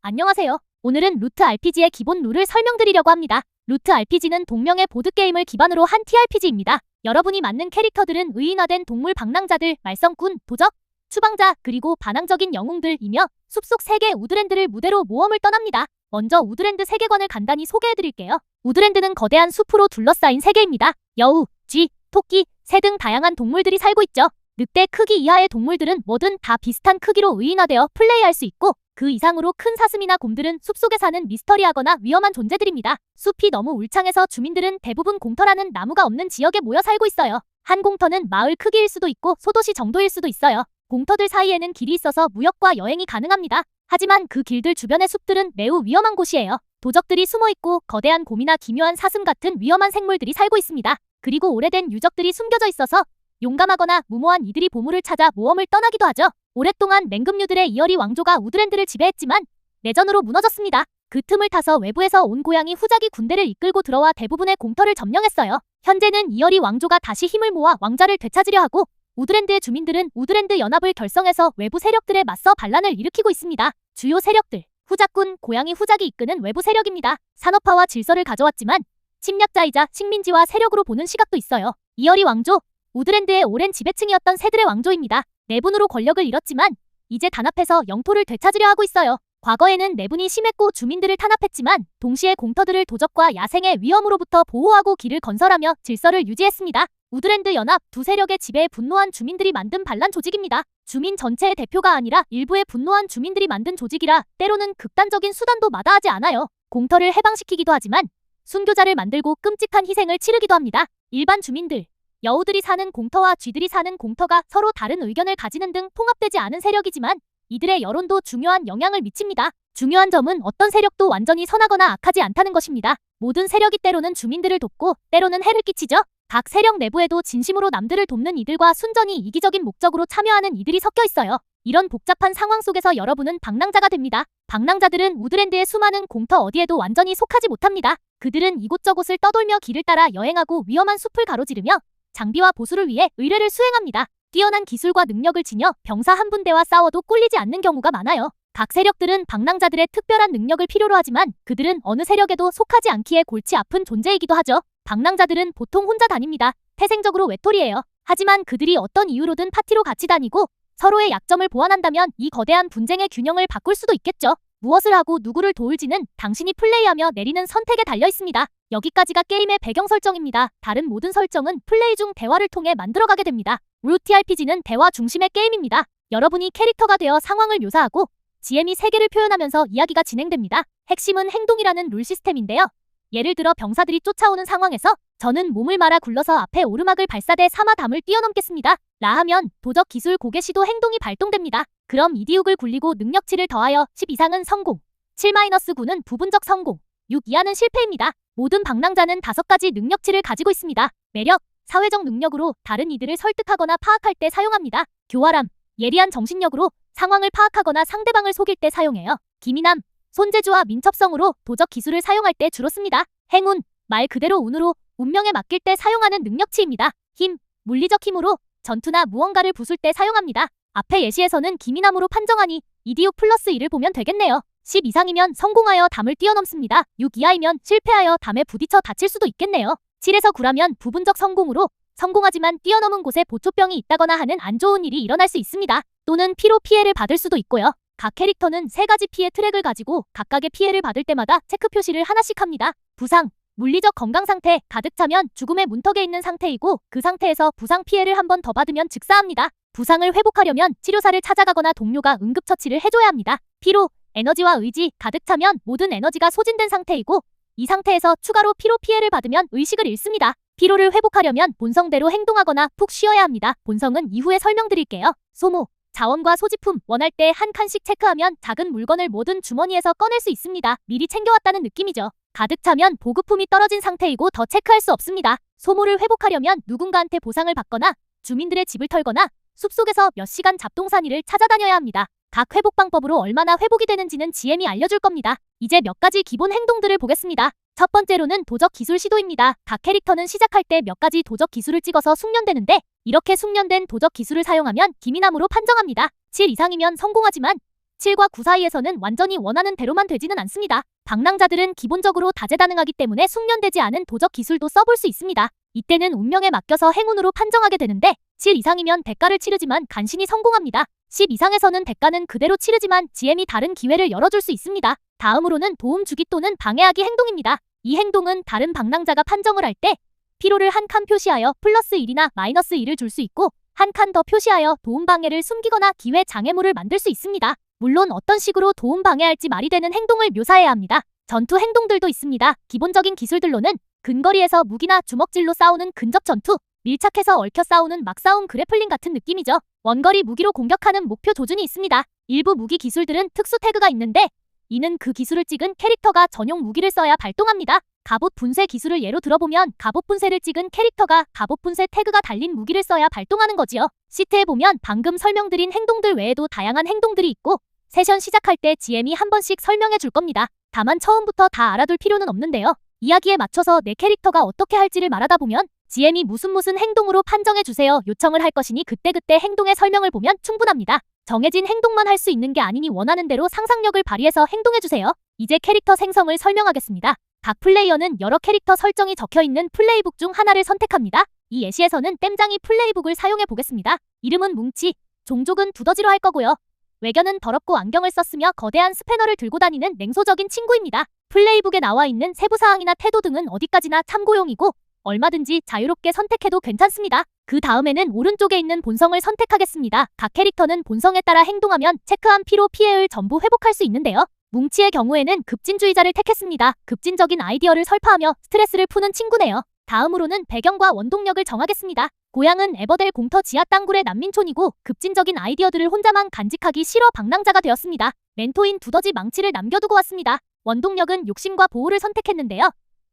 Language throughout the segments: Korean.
안녕하세요. 오늘은 루트 RPG의 기본 룰을 설명드리려고 합니다. 루트 RPG는 동명의 보드게임을 기반으로 한 TRPG입니다. 여러분이 맡는 캐릭터들은 의인화된 동물 방랑자들, 말썽꾼, 도적, 추방자, 그리고 반항적인 영웅들이며 숲속 세계 우드랜드를 무대로 모험을 떠납니다. 먼저 우드랜드 세계관을 간단히 소개해드릴게요. 우드랜드는 거대한 숲으로 둘러싸인 세계입니다. 여우, 쥐, 토끼, 새 등 다양한 동물들이 살고 있죠. 늑대 크기 이하의 동물들은 뭐든 다 비슷한 크기로 의인화되어 플레이할 수 있고, 그 이상으로 큰 사슴이나 곰들은 숲속에 사는 미스터리하거나 위험한 존재들입니다. 숲이 너무 울창해서 주민들은 대부분 공터라는 나무가 없는 지역에 모여 살고 있어요. 한 공터는 마을 크기일 수도 있고 소도시 정도일 수도 있어요. 공터들 사이에는 길이 있어서 무역과 여행이 가능합니다. 하지만 그 길들 주변의 숲들은 매우 위험한 곳이에요. 도적들이 숨어있고 거대한 곰이나 기묘한 사슴 같은 위험한 생물들이 살고 있습니다. 그리고 오래된 유적들이 숨겨져 있어서 용감하거나 무모한 이들이 보물을 찾아 모험을 떠나기도 하죠. 오랫동안 맹금류들의 이어리 왕조가 우드랜드를 지배했지만 내전으로 무너졌습니다. 그 틈을 타서 외부에서 온 고양이 후자기 군대를 이끌고 들어와 대부분의 공터를 점령했어요. 현재는 이어리 왕조가 다시 힘을 모아 왕좌를 되찾으려 하고, 우드랜드의 주민들은 우드랜드 연합을 결성해서 외부 세력들에 맞서 반란을 일으키고 있습니다. 주요 세력들, 후자군, 고양이 후자기 이끄는 외부 세력입니다. 산업화와 질서를 가져왔지만 침략자이자 식민지와 세력으로 보는 시각도 있어요. 이어리 왕조, 우드랜드의 오랜 지배층이었던 새들의 왕조입니다. 내분으로 권력을 잃었지만 이제 단합해서 영토를 되찾으려 하고 있어요. 과거에는 내분이 심했고 주민들을 탄압했지만 동시에 공터들을 도적과 야생의 위험으로부터 보호하고 길을 건설하며 질서를 유지했습니다. 우드랜드 연합, 두 세력의 지배에 분노한 주민들이 만든 반란 조직입니다. 주민 전체의 대표가 아니라 일부의 분노한 주민들이 만든 조직이라 때로는 극단적인 수단도 마다하지 않아요. 공터를 해방시키기도 하지만 순교자를 만들고 끔찍한 희생을 치르기도 합니다. 일반 주민들, 여우들이 사는 공터와 쥐들이 사는 공터가 서로 다른 의견을 가지는 등 통합되지 않은 세력이지만 이들의 여론도 중요한 영향을 미칩니다. 중요한 점은 어떤 세력도 완전히 선하거나 악하지 않다는 것입니다. 모든 세력이 때로는 주민들을 돕고 때로는 해를 끼치죠. 각 세력 내부에도 진심으로 남들을 돕는 이들과 순전히 이기적인 목적으로 참여하는 이들이 섞여 있어요. 이런 복잡한 상황 속에서 여러분은 방랑자가 됩니다. 방랑자들은 우드랜드의 수많은 공터 어디에도 완전히 속하지 못합니다. 그들은 이곳저곳을 떠돌며 길을 따라 여행하고 위험한 숲을 가로지르며 장비와 보수를 위해 의뢰를 수행합니다. 뛰어난 기술과 능력을 지녀 병사 한 분대와 싸워도 꿀리지 않는 경우가 많아요. 각 세력들은 방랑자들의 특별한 능력을 필요로 하지만 그들은 어느 세력에도 속하지 않기에 골치 아픈 존재이기도 하죠. 방랑자들은 보통 혼자 다닙니다. 태생적으로 외톨이에요. 하지만 그들이 어떤 이유로든 파티로 같이 다니고 서로의 약점을 보완한다면 이 거대한 분쟁의 균형을 바꿀 수도 있겠죠. 무엇을 하고 누구를 도울지는 당신이 플레이하며 내리는 선택에 달려 있습니다. 여기까지가 게임의 배경 설정입니다. 다른 모든 설정은 플레이 중 대화를 통해 만들어가게 됩니다. 루트 RPG는 대화 중심의 게임입니다. 여러분이 캐릭터가 되어 상황을 묘사하고 GM이 세계를 표현하면서 이야기가 진행됩니다. 핵심은 행동이라는 룰 시스템인데요. 예를 들어 병사들이 쫓아오는 상황에서 저는 몸을 말아 굴러서 앞에 오르막을 발사대 삼아 담을 뛰어넘겠습니다. 라 하면 도적 기술 고개 시도 행동이 발동됩니다. 그럼 이디욱을 굴리고 능력치를 더하여 10 이상은 성공, 7-9는 부분적 성공, 6 이하는 실패입니다. 모든 방랑자는 5가지 능력치를 가지고 있습니다. 매력, 사회적 능력으로 다른 이들을 설득하거나 파악할 때 사용합니다. 교활함, 예리한 정신력으로 상황을 파악하거나 상대방을 속일 때 사용해요. 기민함, 손재주와 민첩성으로 도적 기술을 사용할 때 주로 씁니다. 행운, 말 그대로 운으로 운명에 맡길 때 사용하는 능력치입니다. 힘, 물리적 힘으로 전투나 무언가를 부술 때 사용합니다. 앞에 예시에서는 기민함으로 판정하니 이디욱 플러스 1을 보면 되겠네요. 10 이상이면 성공하여 담을 뛰어넘습니다. 6 이하이면 실패하여 담에 부딪혀 다칠 수도 있겠네요. 7에서 9라면 부분적 성공으로 성공하지만 뛰어넘은 곳에 보초병이 있다거나 하는 안 좋은 일이 일어날 수 있습니다. 또는 피로 피해를 받을 수도 있고요. 각 캐릭터는 3가지 피해 트랙을 가지고 각각의 피해를 받을 때마다 체크 표시를 하나씩 합니다. 부상, 물리적 건강 상태, 가득 차면 죽음의 문턱에 있는 상태이고 그 상태에서 부상 피해를 한 번 더 받으면 즉사합니다. 부상을 회복하려면 치료사를 찾아가거나 동료가 응급처치를 해줘야 합니다. 피로, 에너지와 의지, 가득 차면 모든 에너지가 소진된 상태이고 이 상태에서 추가로 피로 피해를 받으면 의식을 잃습니다. 피로를 회복하려면 본성대로 행동하거나 푹 쉬어야 합니다. 본성은 이후에 설명드릴게요. 소모, 자원과 소지품, 원할 때 한 칸씩 체크하면 작은 물건을 모든 주머니에서 꺼낼 수 있습니다. 미리 챙겨왔다는 느낌이죠. 가득 차면 보급품이 떨어진 상태이고 더 체크할 수 없습니다. 소모를 회복하려면 누군가한테 보상을 받거나 주민들의 집을 털거나 숲속에서 몇 시간 잡동사니를 찾아다녀야 합니다. 각 회복 방법으로 얼마나 회복이 되는지는 GM이 알려줄 겁니다. 이제 몇 가지 기본 행동들을 보겠습니다. 첫 번째로는 도적 기술 시도입니다. 각 캐릭터는 시작할 때 몇 가지 도적 기술을 찍어서 숙련되는데 이렇게 숙련된 도적 기술을 사용하면 기민함으로 판정합니다. 7 이상이면 성공하지만 7과 9 사이에서는 완전히 원하는 대로만 되지는 않습니다. 방랑자들은 기본적으로 다재다능하기 때문에 숙련되지 않은 도적 기술도 써볼 수 있습니다. 이때는 운명에 맡겨서 행운으로 판정하게 되는데 7 이상이면 대가를 치르지만 간신히 성공합니다. 10 이상에서는 대가는 그대로 치르지만 GM이 다른 기회를 열어줄 수 있습니다. 다음으로는 도움 주기 또는 방해하기 행동입니다. 이 행동은 다른 방랑자가 판정을 할 때 피로를 한 칸 표시하여 플러스 1이나 마이너스 1을 줄 수 있고 한 칸 더 표시하여 도움 방해를 숨기거나 기회 장애물을 만들 수 있습니다. 물론 어떤 식으로 도움 방해할지 말이 되는 행동을 묘사해야 합니다. 전투 행동들도 있습니다. 기본적인 기술들로는 근거리에서 무기나 주먹질로 싸우는 근접 전투, 밀착해서 얽혀 싸우는 막싸움 그래플링 같은 느낌이죠. 원거리 무기로 공격하는 목표 조준이 있습니다. 일부 무기 기술들은 특수 태그가 있는데 이는 그 기술을 찍은 캐릭터가 전용 무기를 써야 발동합니다. 갑옷 분쇄 기술을 예로 들어보면 갑옷 분쇄를 찍은 캐릭터가 갑옷 분쇄 태그가 달린 무기를 써야 발동하는 거지요. 시트에 보면 방금 설명드린 행동들 외에도 다양한 행동들이 있고 세션 시작할 때 GM이 한 번씩 설명해 줄 겁니다. 다만 처음부터 다 알아둘 필요는 없는데요. 이야기에 맞춰서 내 캐릭터가 어떻게 할지를 말하다 보면 GM이 무슨 행동으로 판정해 주세요 요청을 할 것이니 그때그때 행동의 설명을 보면 충분합니다. 정해진 행동만 할 수 있는 게 아니니 원하는 대로 상상력을 발휘해서 행동해 주세요. 이제 캐릭터 생성을 설명하겠습니다. 각 플레이어는 여러 캐릭터 설정이 적혀있는 플레이북 중 하나를 선택합니다. 이 예시에서는 땜장이 플레이북을 사용해 보겠습니다. 이름은 뭉치, 종족은 두더지로 할 거고요. 외견은 더럽고 안경을 썼으며 거대한 스패너를 들고 다니는 냉소적인 친구입니다. 플레이북에 나와 있는 세부사항이나 태도 등은 어디까지나 참고용이고 얼마든지 자유롭게 선택해도 괜찮습니다. 그 다음에는 오른쪽에 있는 본성을 선택하겠습니다. 각 캐릭터는 본성에 따라 행동하면 체크한 피로 피해를 전부 회복할 수 있는데요. 뭉치의 경우에는 급진주의자를 택했습니다. 급진적인 아이디어를 설파하며 스트레스를 푸는 친구네요. 다음으로는 배경과 원동력을 정하겠습니다. 고향은 에버델 공터 지하 땅굴의 난민촌이고 급진적인 아이디어들을 혼자만 간직하기 싫어 방랑자가 되었습니다. 멘토인 두더지 망치를 남겨두고 왔습니다. 원동력은 욕심과 보호를 선택했는데요.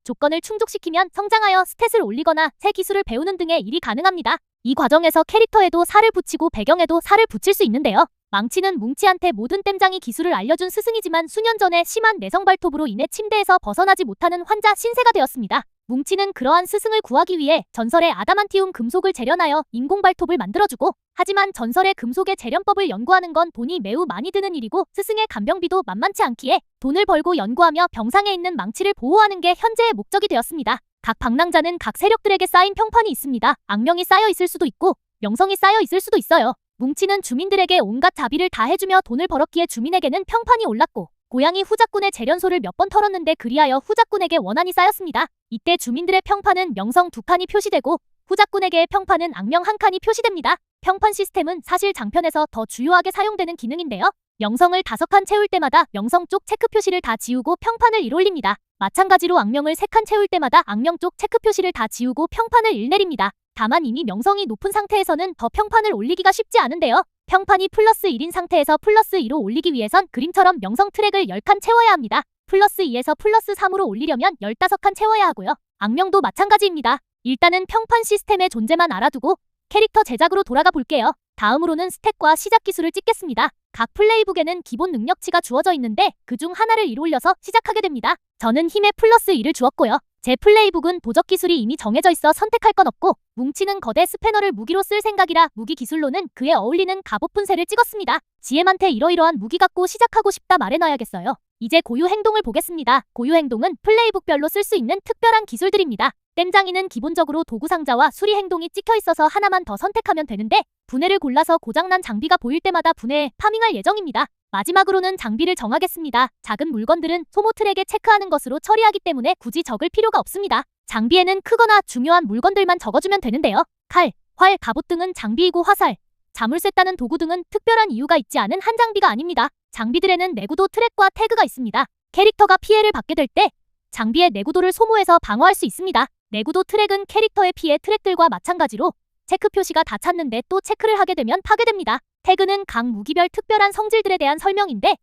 조건을 충족시키면 성장하여 스탯을 올리거나 새 기술을 배우는 등의 일이 가능합니다. 이 과정에서 캐릭터에도 살을 붙이고 배경에도 살을 붙일 수 있는데요. 망치는 뭉치한테 모든 땜장이 기술을 알려준 스승이지만 수년 전에 심한 내성 발톱으로 인해 침대에서 벗어나지 못하는 환자 신세가 되었습니다. 뭉치는 그러한 스승을 구하기 위해 전설의 아다만티움 금속을 재련하여 인공 발톱을 만들어주고 하지만 전설의 금속의 재련법을 연구하는 건 돈이 매우 많이 드는 일이고 스승의 간병비도 만만치 않기에 돈을 벌고 연구하며 병상에 있는 망치를 보호하는 게 현재의 목적이 되었습니다. 각 방랑자는 각 세력들에게 쌓인 평판이 있습니다. 악명이 쌓여 있을 수도 있고 명성이 쌓여 있을 수도 있어요. 뭉치는 주민들에게 온갖 자비를 다 해주며 돈을 벌었기에 주민에게는 평판이 올랐고 고양이 후작꾼의 재련소를 몇 번 털었는데 그리하여 후작꾼에게 원한이 쌓였습니다. 이때 주민들의 평판은 명성 2칸이 표시되고 후작꾼에게의 평판은 악명 1칸이 표시됩니다. 평판 시스템은 사실 장편에서 더 주요하게 사용되는 기능인데요. 명성을 5칸 채울 때마다 명성 쪽 체크 표시를 다 지우고 평판을 1 올립니다. 마찬가지로 악명을 3칸 채울 때마다 악명 쪽 체크 표시를 다 지우고 평판을 1 내립니다. 다만 이미 명성이 높은 상태에서는 더 평판을 올리기가 쉽지 않은데요. 평판이 플러스 1인 상태에서 플러스 2로 올리기 위해선 그림처럼 명성 트랙을 10칸 채워야 합니다. 플러스 2에서 플러스 3으로 올리려면 15칸 채워야 하고요. 악명도 마찬가지입니다. 일단은 평판 시스템의 존재만 알아두고 캐릭터 제작으로 돌아가 볼게요. 다음으로는 스탯과 시작 기술을 찍겠습니다. 각 플레이북에는 기본 능력치가 주어져 있는데 그중 하나를 1 올려서 시작하게 됩니다. 저는 힘에 플러스 1을 주었고요. 제 플레이북은 도적 기술이 이미 정해져 있어 선택할 건 없고 뭉치는 거대 스패너를 무기로 쓸 생각이라 무기 기술로는 그에 어울리는 갑옷 분쇄를 찍었습니다. GM한테 이러이러한 무기 갖고 시작하고 싶다 말해놔야겠어요. 이제 고유 행동을 보겠습니다. 고유 행동은 플레이북별로 쓸 수 있는 특별한 기술들입니다. 땜장이는 기본적으로 도구 상자와 수리 행동이 찍혀 있어서 하나만 더 선택하면 되는데 분해를 골라서 고장난 장비가 보일 때마다 분해해 파밍할 예정입니다. 마지막으로는 장비를 정하겠습니다. 작은 물건들은 소모 트랙에 체크하는 것으로 처리하기 때문에 굳이 적을 필요가 없습니다. 장비에는 크거나 중요한 물건들만 적어주면 되는데요. 칼, 활, 갑옷 등은 장비이고 화살, 자물쇠 따는 도구 등은 특별한 이유가 있지 않은 한 장비가 아닙니다. 장비들에는 내구도 트랙과 태그가 있습니다. 캐릭터가 피해를 받게 될 때 장비의 내구도를 소모해서 방어할 수 있습니다. 내구도 트랙은 캐릭터의 피해 트랙들과 마찬가지로 체크 표시가 다 찼는데 또 체크를 하게 되면 파괴됩니다. 태그는 각 무기별 특별한 성질들에 대한 설명인데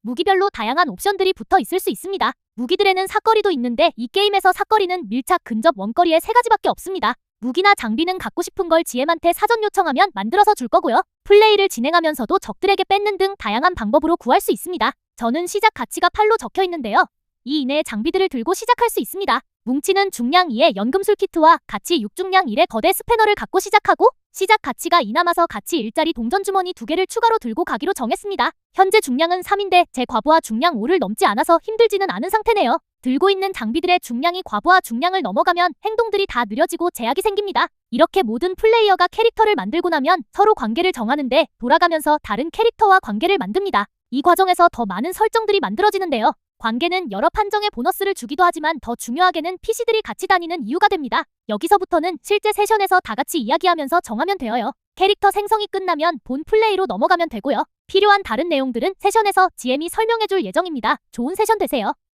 무기별로 다양한 옵션들이 붙어 있을 수 있습니다. 무기들에는 사거리도 있는데 이 게임에서 사거리는 밀착, 근접, 원거리에 3가지밖에 없습니다. 무기나 장비는 갖고 싶은 걸 GM한테 사전 요청하면 만들어서 줄 거고요. 플레이를 진행하면서도 적들에게 뺏는 등 다양한 방법으로 구할 수 있습니다. 저는 시작 가치가 8로 적혀 있는데요. 이 이내의 장비들을 들고 시작할 수 있습니다. 뭉치는 중량 2의 연금술 키트와 가치 6중량 1의 거대 스패너를 갖고 시작하고 시작 가치가 2 남아서 가치 1짜리 동전 주머니 2개를 추가로 들고 가기로 정했습니다. 현재 중량은 3인데 제 과부하 중량 5를 넘지 않아서 힘들지는 않은 상태네요. 들고 있는 장비들의 중량이 과부하 중량을 넘어가면 행동들이 다 느려지고 제약이 생깁니다. 이렇게 모든 플레이어가 캐릭터를 만들고 나면 서로 관계를 정하는데 돌아가면서 다른 캐릭터와 관계를 만듭니다. 이 과정에서 더 많은 설정들이 만들어지는데요. 관계는 여러 판정의 보너스를 주기도 하지만 더 중요하게는 PC들이 같이 다니는 이유가 됩니다. 여기서부터는 실제 세션에서 다 같이 이야기하면서 정하면 되어요. 캐릭터 생성이 끝나면 본 플레이로 넘어가면 되고요. 필요한 다른 내용들은 세션에서 GM이 설명해줄 예정입니다. 좋은 세션 되세요.